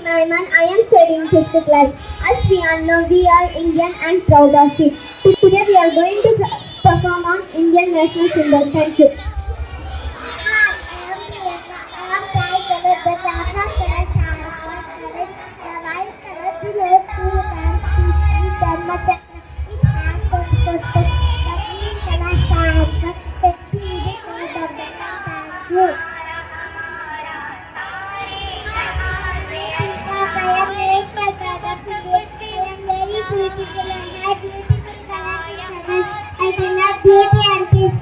Ayman. I am studying 5th class. As we all know, we are Indian and proud of it. Today we are going to perform on Indian national symbols. Thank you. I cannot beauty and peace.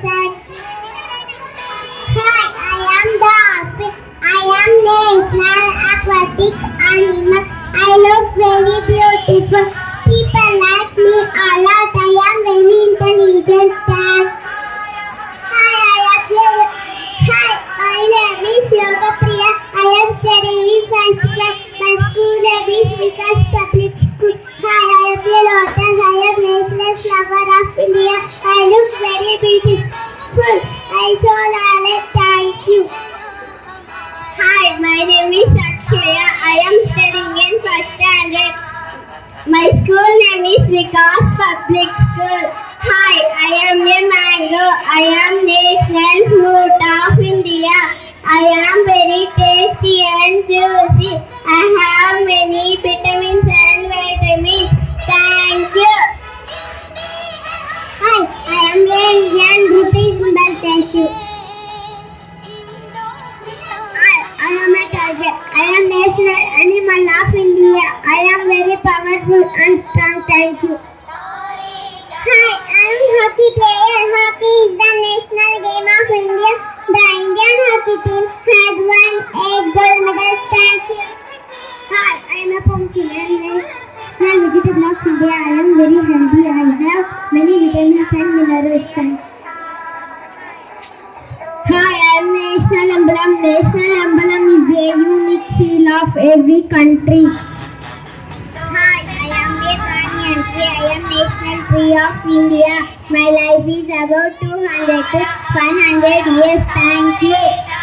Hi, I am the I am national aquatic animal. I look very beautiful. People like me a lot. I am very intelligent. Hi, my name is Yoga Priya. I am studying in first class. My school name is Vikas Public School. Hi, I am the lotus. I am national flower of India. I look very beautiful. I show knowledge. Thank you. Hi, my name is Akshaya. I am studying in first standard. My school name is Vikas Public School. Hi, I am a mango. I am national fruit of India. I am very tasty and juicy. I have many vitamins and vitamins. Thank you. Hi, I am the Indian beauty symbol. Thank you. I am a tiger. I am national animal of India. I am very powerful and strong. Thank you. Hi, I am hockey player. Hockey is the national game of India. The Indian hockey team had won 8 gold medals. Thank you. Hi, I am a pumpkin. I am national vegetable of India. I am very healthy. I have many vitamins and minerals. Thanks. Hi, I am national emblem. National emblem is a unique seal of every country. Hi, I am a banyan tree. I am national tree of India. My life is about 200 to 500 years. Thank you.